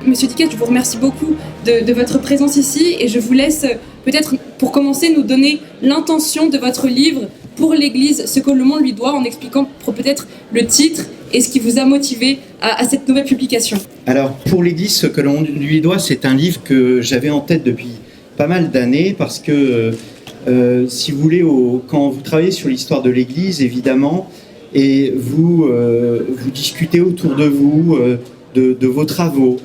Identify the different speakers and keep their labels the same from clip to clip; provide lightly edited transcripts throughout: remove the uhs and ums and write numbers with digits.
Speaker 1: Monsieur Dickès, je vous remercie beaucoup de votre présence ici et je vous laisse peut-être, pour commencer, nous donner l'intention de votre livre pour l'Église, ce que le monde lui doit, en expliquant peut-être le titre et ce qui vous a motivé à cette nouvelle publication.
Speaker 2: Alors, pour l'Église, ce que le monde lui doit, c'est un livre que j'avais en tête depuis pas mal d'années, parce que, si vous voulez, quand vous travaillez sur l'histoire de l'Église, évidemment, et vous discutez autour de vous de vos travaux.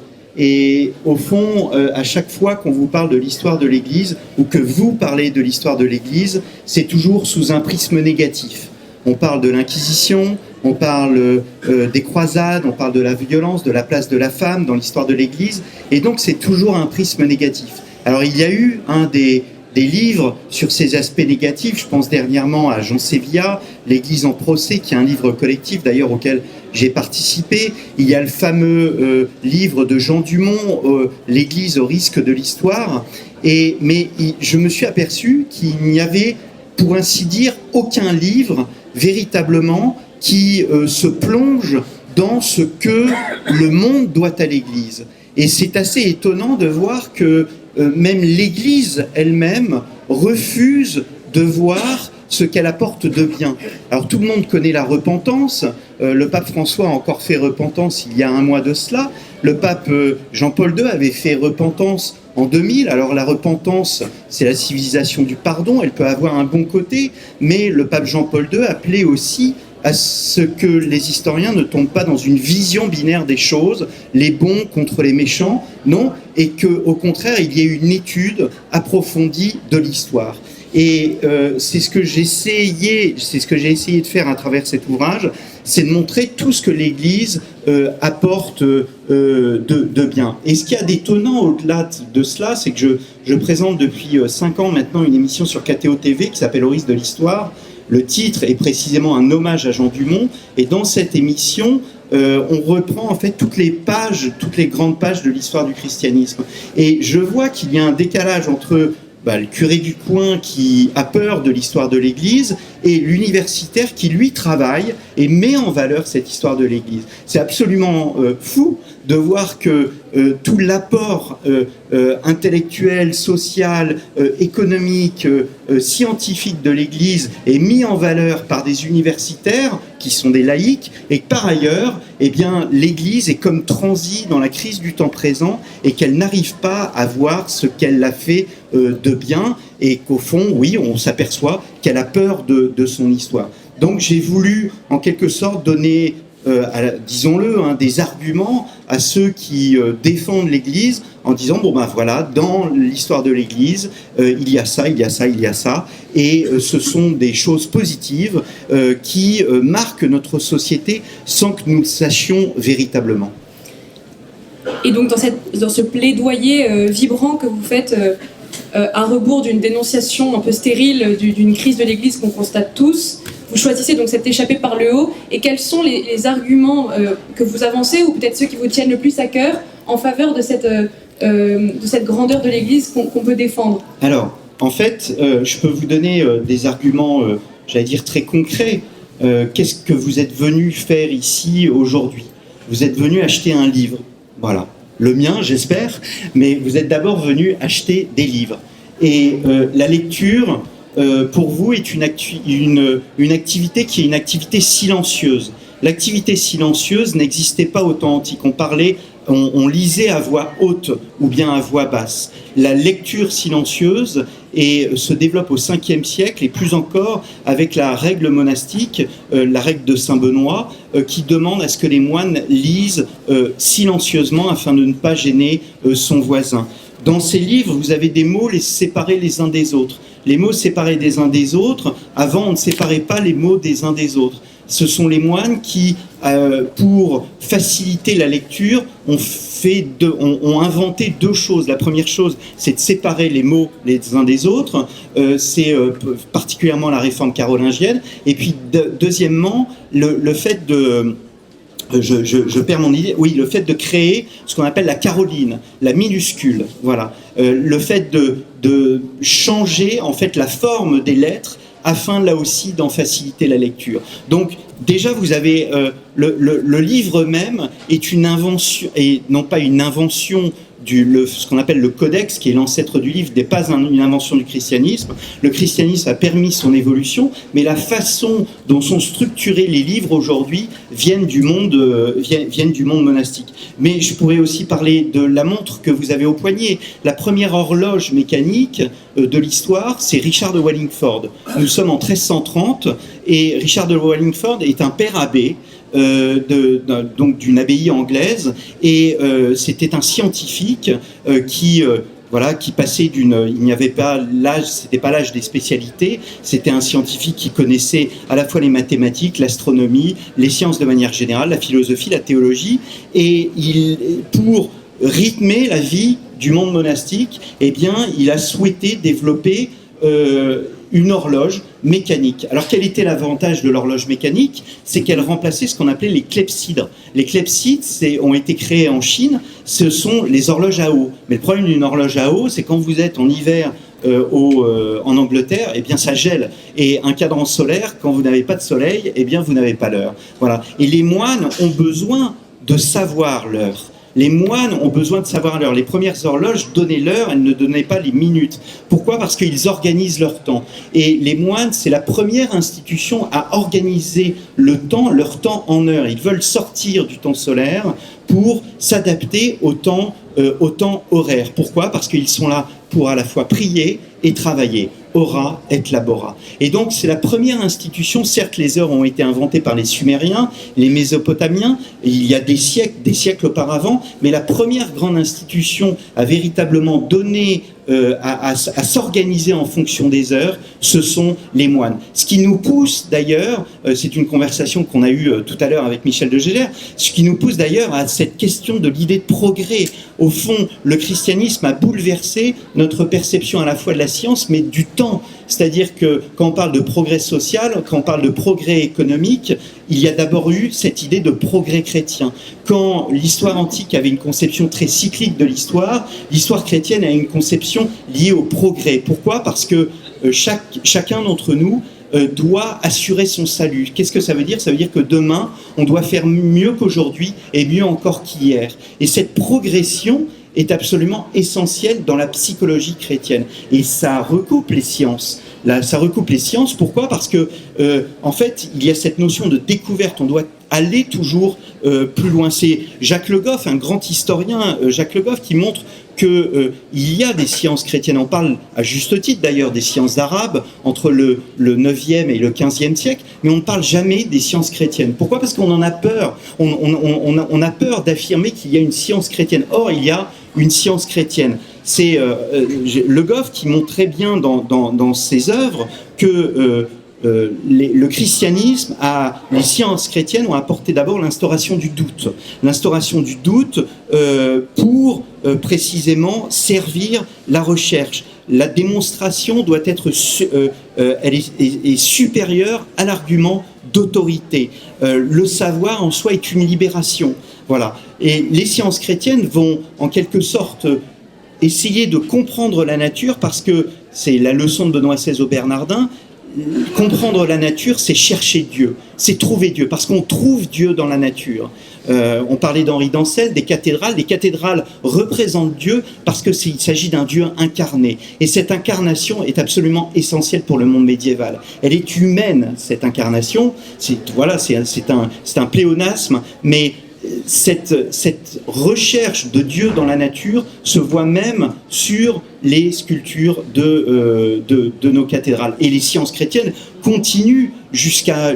Speaker 2: Et au fond, à chaque fois qu'on vous parle de l'histoire de l'Église, ou que vous parlez de l'histoire de l'Église, c'est toujours sous un prisme négatif. On parle de l'Inquisition, on parle des croisades, on parle de la violence, de la place de la femme dans l'histoire de l'Église, et donc c'est toujours un prisme négatif. Alors il y a eu des livres sur ces aspects négatifs. Je pense dernièrement à Jean Sévilla, L'Église en procès, qui est un livre collectif d'ailleurs auquel j'ai participé. Il y a le fameux livre de Jean Dumont, L'Église au risque de l'histoire. Mais je me suis aperçu qu'il n'y avait, pour ainsi dire, aucun livre véritablement qui se plonge dans ce que le monde doit à l'Église. Et c'est assez étonnant de voir que même l'Église elle-même refuse de voir ce qu'elle apporte de bien. Alors tout le monde connaît la repentance. Le pape François a encore fait repentance il y a un mois de cela. Le pape Jean-Paul II avait fait repentance en 2000. Alors la repentance, c'est la civilisation du pardon. Elle peut avoir un bon côté, mais le pape Jean-Paul II appelait aussi à ce que les historiens ne tombent pas dans une vision binaire des choses, les bons contre les méchants, non, et qu'au contraire, il y ait une étude approfondie de l'histoire. Et c'est ce que j'ai essayé de faire à travers cet ouvrage, c'est de montrer tout ce que l'Église apporte de bien. Et ce qu'il y a d'étonnant au-delà de cela, c'est que je présente depuis 5 ans maintenant une émission sur KTO TV qui s'appelle Au risque de l'histoire. Le titre est précisément un hommage à Jean Dumont, et dans cette émission, on reprend en fait toutes les grandes pages de l'histoire du christianisme. Et je vois qu'il y a un décalage entre le curé du coin qui a peur de l'histoire de l'Église et l'universitaire qui, lui, travaille et met en valeur cette histoire de l'Église. C'est absolument fou de voir que tout l'apport intellectuel, social, économique, scientifique de l'Église est mis en valeur par des universitaires qui sont des laïcs, et que par ailleurs, eh bien, l'Église est comme transie dans la crise du temps présent et qu'elle n'arrive pas à voir ce qu'elle a fait de bien, et qu'au fond, oui, on s'aperçoit qu'elle a peur de son histoire. Donc j'ai voulu, en quelque sorte, donner, disons-le, des arguments à ceux qui défendent l'Église en disant, voilà, dans l'histoire de l'Église, il y a ça, il y a ça, il y a ça, et ce sont des choses positives qui marquent notre société sans que nous le sachions véritablement.
Speaker 1: Et donc dans ce plaidoyer vibrant que vous faites à rebours d'une dénonciation un peu stérile d'une crise de l'Église qu'on constate tous, vous choisissez donc cette échappée par le haut, et quels sont les arguments que vous avancez, ou peut-être ceux qui vous tiennent le plus à cœur, en faveur de cette grandeur de l'Église qu'on peut défendre?
Speaker 2: Alors, en fait, je peux vous donner des arguments, j'allais dire, très concrets. Qu'est-ce que vous êtes venu faire ici aujourd'hui? Vous êtes venu acheter un livre, voilà. Le mien, j'espère, mais vous êtes d'abord venu acheter des livres. Et la lecture, pour vous, est une activité qui est une activité silencieuse. L'activité silencieuse n'existait pas au temps antique. On lisait à voix haute ou bien à voix basse. La lecture silencieuse se développe au 5e siècle, et plus encore avec la règle monastique, la règle de Saint-Benoît, qui demande à ce que les moines lisent silencieusement afin de ne pas gêner son voisin. Dans ces livres, vous avez des mots séparés les uns des autres. Les mots séparés des uns des autres, avant on ne séparait pas les mots des uns des autres. Ce sont les moines qui, pour faciliter la lecture, ont inventé 2 choses. La première chose, c'est de séparer les mots les uns des autres. C'est particulièrement la réforme carolingienne. Et puis, deuxièmement, le fait de... Je perds mon idée. Oui, le fait de créer ce qu'on appelle la caroline, la minuscule. Voilà. Le fait de changer en fait la forme des lettres, afin là aussi d'en faciliter la lecture. Donc déjà vous avez le livre même est une invention, et non pas une invention ce qu'on appelle le codex, qui est l'ancêtre du livre, n'est pas une invention du christianisme. Le christianisme a permis son évolution, mais la façon dont sont structurés les livres aujourd'hui viennent du monde monastique. Mais je pourrais aussi parler de la montre que vous avez au poignet. La première horloge mécanique de l'histoire, c'est Richard de Wallingford. Nous sommes en 1330 et Richard de Wallingford est un père abbé. Donc d'une abbaye anglaise, et c'était un scientifique qui passait il n'y avait pas l'âge, c'était pas l'âge des spécialités, c'était un scientifique qui connaissait à la fois les mathématiques, l'astronomie, les sciences de manière générale, la philosophie, la théologie, et pour rythmer la vie du monde monastique, eh bien, il a souhaité développer une horloge mécanique. Alors quel était l'avantage de l'horloge mécanique? C'est qu'elle remplaçait ce qu'on appelait les clepsydres. Les clepsydres ont été créés en Chine, ce sont les horloges à eau. Mais le problème d'une horloge à eau, c'est quand vous êtes en hiver en Angleterre, eh bien ça gèle. Et un cadran solaire, quand vous n'avez pas de soleil, eh bien vous n'avez pas l'heure. Voilà. Et les moines ont besoin de savoir l'heure. Les moines ont besoin de savoir l'heure. Les premières horloges donnaient l'heure, elles ne donnaient pas les minutes. Pourquoi? Parce qu'ils organisent leur temps. Et les moines, c'est la première institution à organiser leur temps en heure. Ils veulent sortir du temps solaire pour s'adapter au temps horaire. Pourquoi? Parce qu'ils sont là pour à la fois prier et travailler. Ora et labora. Et donc c'est la première institution. Certes, les heures ont été inventées par les Sumériens, les Mésopotamiens, il y a des siècles auparavant, mais la première grande institution à véritablement donner à s'organiser en fonction des heures, ce sont les moines. Ce qui nous pousse d'ailleurs, c'est une conversation qu'on a eue tout à l'heure avec Michel de Gégère, ce qui nous pousse d'ailleurs à cette question de l'idée de progrès. Au fond, le christianisme a bouleversé notre perception à la fois de la science, mais du temps. C'est-à-dire que quand on parle de progrès social, quand on parle de progrès économique, il y a d'abord eu cette idée de progrès chrétien. Quand l'histoire antique avait une conception très cyclique de l'histoire chrétienne a une conception liée au progrès. Pourquoi? Parce que chacun d'entre nous doit assurer son salut. Qu'est-ce que ça veut dire? Ça veut dire que demain, on doit faire mieux qu'aujourd'hui et mieux encore qu'hier. Et cette progression est absolument essentielle dans la psychologie chrétienne. Et ça recoupe les sciences. Pourquoi? Parce que, en fait, il y a cette notion de découverte. On doit aller toujours plus loin. C'est Jacques Le Goff, un grand historien, Jacques Le Goff, qui montre qu'il y a des sciences chrétiennes. On parle à juste titre d'ailleurs des sciences arabes entre le 9e et le 15e siècle, mais on ne parle jamais des sciences chrétiennes. Pourquoi? Parce qu'on en a peur. On a peur d'affirmer qu'il y a une science chrétienne. Or, il y a une science chrétienne. C'est Le Goff qui montre très bien dans ses œuvres que le christianisme, les sciences chrétiennes ont apporté d'abord l'instauration du doute. L'instauration du doute pour précisément servir la recherche. La démonstration doit être elle est supérieure à l'argument d'autorité. Le savoir en soi est une libération. Voilà. Et les sciences chrétiennes vont en quelque sorte essayer de comprendre la nature, parce que c'est la leçon de Benoît XVI au Bernardin. Comprendre la nature, c'est chercher Dieu, c'est trouver Dieu, parce qu'on trouve Dieu dans la nature. On parlait d'Henri d'Ancel, des cathédrales. Les cathédrales représentent Dieu parce qu'il s'agit d'un Dieu incarné. Et cette incarnation est absolument essentielle pour le monde médiéval. Elle est humaine, cette incarnation. C'est un pléonasme, mais cette recherche de Dieu dans la nature se voit même sur les sculptures de nos cathédrales. Et les sciences chrétiennes continuent jusqu'à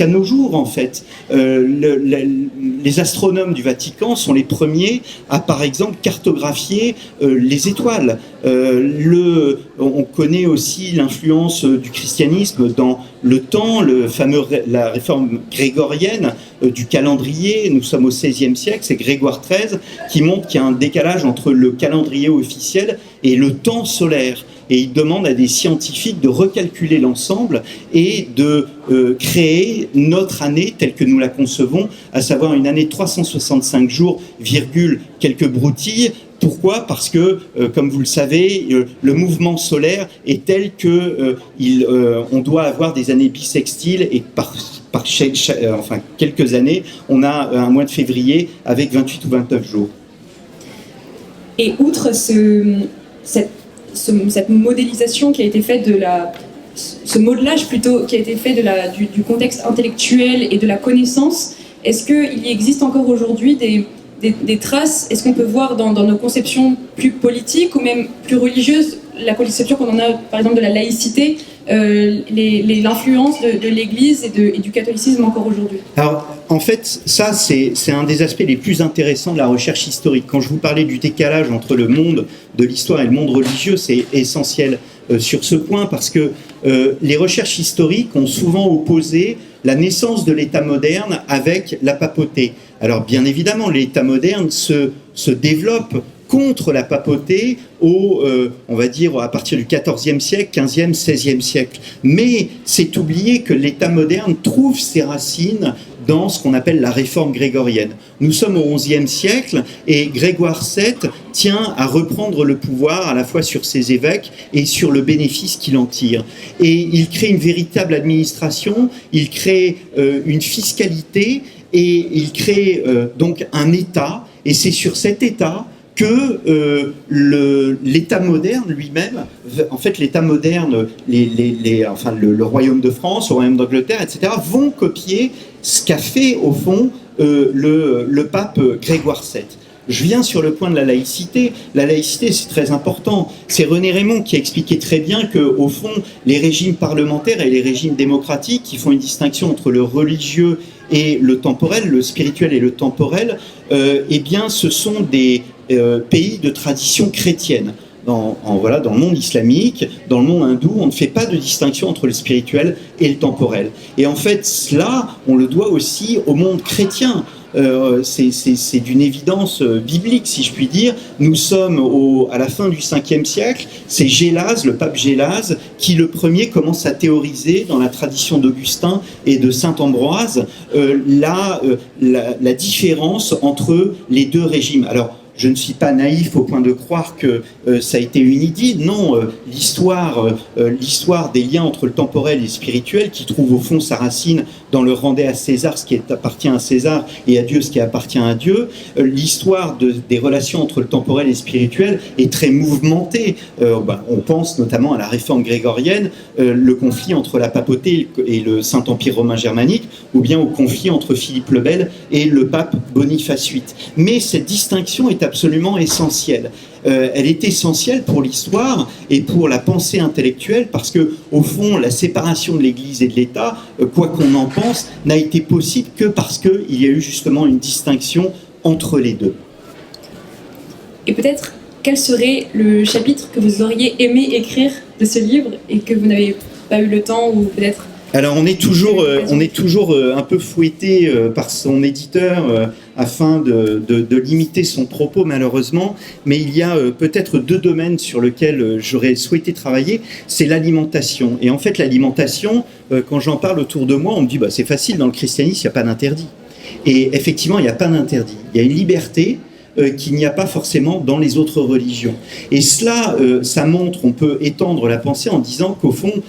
Speaker 2: nos jours, en fait. Les astronomes du Vatican sont les premiers à, par exemple, cartographier les étoiles. On connaît aussi l'influence du christianisme dans le temps, la réforme grégorienne du calendrier. Nous sommes au XVIe siècle, c'est Grégoire XIII qui montre qu'il y a un décalage entre le calendrier officiel et le temps solaire. Et il demande à des scientifiques de recalculer l'ensemble et de créer notre année telle que nous la concevons, à savoir une année de 365 jours, virgule, quelques broutilles, Pourquoi ? Parce que, comme vous le savez, le mouvement solaire est tel que on doit avoir des années bissextiles et par quelques années, on a un mois de février avec 28 ou 29 jours.
Speaker 1: Et outre cette modélisation qui a été faite ce modelage plutôt qui a été fait du contexte intellectuel et de la connaissance, est-ce qu'il existe encore aujourd'hui des traces? Est-ce qu'on peut voir dans nos conceptions plus politiques ou même plus religieuses, la conception qu'on en a par exemple de la laïcité, l'influence de l'Église et du catholicisme encore aujourd'hui?
Speaker 2: Alors, en fait, ça, c'est un des aspects les plus intéressants de la recherche historique. Quand je vous parlais du décalage entre le monde de l'histoire et le monde religieux, c'est essentiel sur ce point parce que les recherches historiques ont souvent opposé la naissance de l'État moderne avec la papauté. Alors, bien évidemment, l'État moderne se développe contre la papauté on va dire, à partir du XIVe siècle, XVe, XVIe siècle. Mais c'est oublier que l'État moderne trouve ses racines dans ce qu'on appelle la réforme grégorienne. Nous sommes au XIe siècle et Grégoire VII tient à reprendre le pouvoir à la fois sur ses évêques et sur le bénéfice qu'il en tire. Et il crée une véritable administration, il crée une fiscalité et il crée donc un État. Et c'est sur cet État que l'État moderne lui-même, en fait l'État moderne, le Royaume de France, le Royaume d'Angleterre, etc., vont copier ce qu'a fait au fond le pape Grégoire VII. Je viens sur le point de la laïcité. La laïcité, c'est très important. C'est René Raymond qui a expliqué très bien qu'au fond, les régimes parlementaires et les régimes démocratiques qui font une distinction entre le religieux et le temporel, le spirituel et le temporel, eh bien, ce sont des pays de tradition chrétienne. Dans le monde islamique, dans le monde hindou, on ne fait pas de distinction entre le spirituel et le temporel. Et en fait, cela, on le doit aussi au monde chrétien. C'est d'une évidence biblique, si je puis dire. Nous sommes à la fin du 5e siècle. C'est Gélase, le pape Gélase, qui le premier commence à théoriser dans la tradition d'Augustin et de saint Ambroise la différence entre les deux régimes. Alors, je ne suis pas naïf au point de croire que ça a été une idylle. Non, l'histoire des liens entre le temporel et le spirituel, qui trouve au fond sa racine dans le rendez à César ce qui appartient à César et à Dieu ce qui appartient à Dieu. L'histoire des relations entre le temporel et le spirituel est très mouvementée. On pense notamment à la réforme grégorienne, le conflit entre la papauté et le Saint-Empire romain germanique, ou bien au conflit entre Philippe le Bel et le pape Boniface VIII. Mais cette distinction est absolument essentielle. Elle est essentielle pour l'histoire et pour la pensée intellectuelle parce que, au fond, la séparation de l'Église et de l'État, quoi qu'on en pense, n'a été possible que parce qu'il y a eu justement une distinction entre les deux.
Speaker 1: Et peut-être, quel serait le chapitre que vous auriez aimé écrire de ce livre et que vous n'avez pas eu le temps ou peut-être...
Speaker 2: Alors on est toujours un peu fouetté par son éditeur afin de limiter son propos malheureusement, mais il y a peut-être deux domaines sur lesquels j'aurais souhaité travailler, c'est l'alimentation. Et en fait l'alimentation, quand j'en parle autour de moi, on me dit c'est facile, dans le christianisme il n'y a pas d'interdit. Et effectivement il n'y a pas d'interdit, il y a une liberté qu'il n'y a pas forcément dans les autres religions. Et cela, ça montre, on peut étendre la pensée en disant qu'au fond,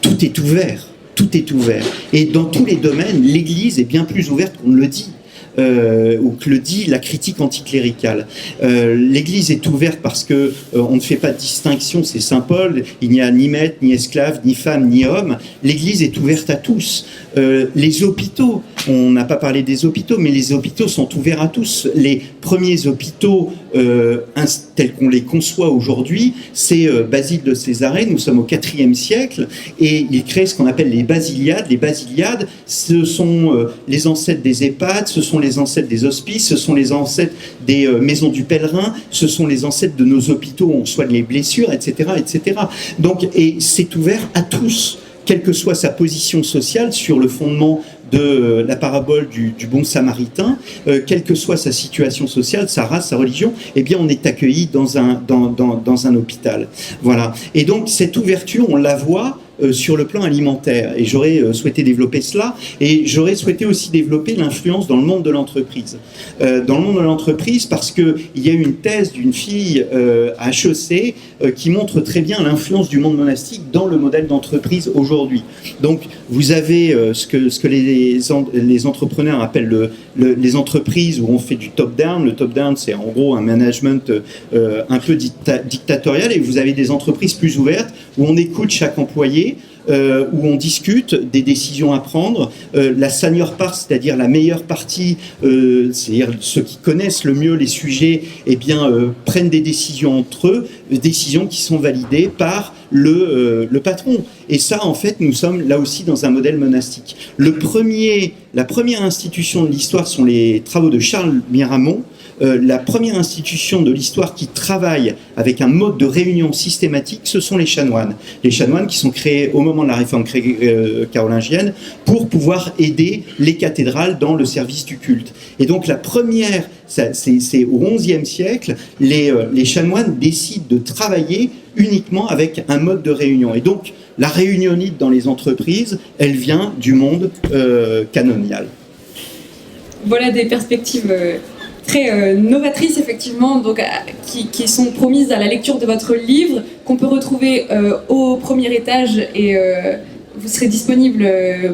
Speaker 2: tout est ouvert, tout est ouvert. Et dans tous les domaines, l'Église est bien plus ouverte qu'on ne le dit. Ou que le dit la critique anticléricale. L'Église est ouverte parce que on ne fait pas de distinction, c'est Saint Paul, il n'y a ni maître, ni esclave, ni femme, ni homme. L'Église est ouverte à tous. Les hôpitaux, on n'a pas parlé des hôpitaux, mais les hôpitaux sont ouverts à tous. Les premiers hôpitaux tels qu'on les conçoit aujourd'hui, c'est Basile de Césarée, nous sommes au IVe siècle, et il crée ce qu'on appelle les basiliades. Les basiliades, ce sont les ancêtres des EHPAD, ce sont les ancêtres des hospices, ce sont les ancêtres des maisons du pèlerin, ce sont les ancêtres de nos hôpitaux où on soigne les blessures, etc., etc. Donc, et c'est ouvert à tous, quelle que soit sa position sociale, sur le fondement de la parabole du bon samaritain, quelle que soit sa situation sociale, sa race, sa religion, eh bien on est accueilli dans un hôpital. Voilà. Et donc cette ouverture, on la voit sur le plan alimentaire. Et j'aurais souhaité développer cela, et j'aurais souhaité aussi développer l'influence dans le monde de l'entreprise. Dans le monde de l'entreprise, parce qu'il y a eu une thèse d'une fille à HEC qui montre très bien l'influence du monde monastique dans le modèle d'entreprise aujourd'hui. Donc, vous avez ce que les entrepreneurs appellent les entreprises où on fait du top-down. Le top-down, c'est en gros un management un peu dictatorial, et vous avez des entreprises plus ouvertes où on écoute chaque employé, où on discute des décisions à prendre. La senior part, c'est-à-dire la meilleure partie, c'est-à-dire ceux qui connaissent le mieux les sujets, eh bien, prennent des décisions entre eux, décisions qui sont validées par le patron. Et ça, en fait, nous sommes là aussi dans un modèle monastique. La première institution de l'histoire sont les travaux de Charles Miramont. La première institution de l'histoire qui travaille avec un mode de réunion systématique, ce sont les chanoines. Les chanoines qui sont créés au moment de la réforme carolingienne pour pouvoir aider les cathédrales dans le service du culte. Et donc la première, c'est au XIe siècle, les chanoines décident de travailler uniquement avec un mode de réunion. Et donc la réunionnite dans les entreprises, elle vient du monde canonial.
Speaker 1: Voilà des perspectives très novatrices, effectivement, donc, qui sont promises à la lecture de votre livre, qu'on peut retrouver au premier étage, et vous serez disponible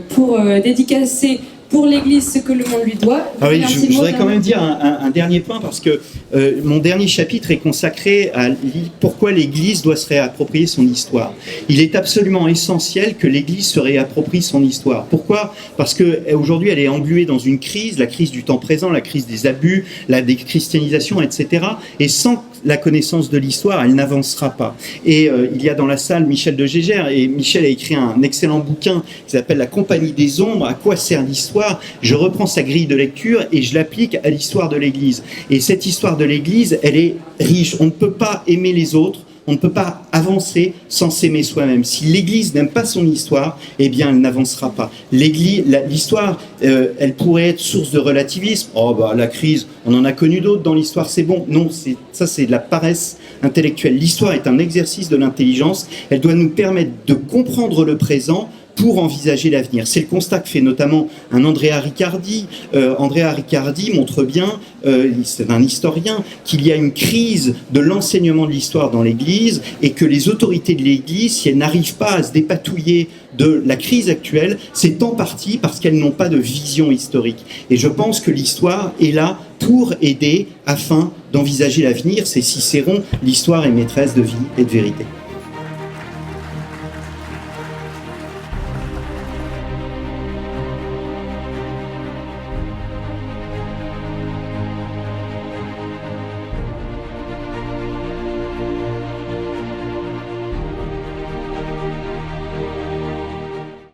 Speaker 1: pour dédicacer pour l'Église ce que le monde lui doit.
Speaker 2: Ah oui, je voudrais quand même dire un dernier point, parce que mon dernier chapitre est consacré à pourquoi l'Église doit se réapproprier son histoire. Il est absolument essentiel que l'Église se réapproprie son histoire. Pourquoi ? Parce qu'aujourd'hui, elle est engluée dans une crise, la crise du temps présent, la crise des abus, la déchristianisation, etc. Et sans la connaissance de l'histoire, elle n'avancera pas. Et il y a dans la salle Michel de Gégère, et Michel a écrit un excellent bouquin qui s'appelle La Compagnie des Ombres, à quoi sert l'histoire ? Je reprends sa grille de lecture et je l'applique à l'histoire de l'Église. Et cette histoire de l'Église, elle est riche. On ne peut pas aimer les autres, on ne peut pas avancer sans s'aimer soi-même. Si l'Église n'aime pas son histoire, eh bien, elle n'avancera pas. L'histoire, elle pourrait être source de relativisme. Oh, bah, la crise, on en a connu d'autres dans l'histoire, c'est bon. Non, ça, c'est de la paresse intellectuelle. L'histoire est un exercice de l'intelligence. Elle doit nous permettre de comprendre le présent pour envisager l'avenir. C'est le constat que fait notamment un Andrea Riccardi. Andrea Riccardi montre bien, c'est un historien, qu'il y a une crise de l'enseignement de l'histoire dans l'Église, et que les autorités de l'Église, si elles n'arrivent pas à se dépatouiller de la crise actuelle, c'est en partie parce qu'elles n'ont pas de vision historique. Et je pense que l'histoire est là pour aider afin d'envisager l'avenir. C'est Cicéron, l'histoire est maîtresse de vie et de vérité.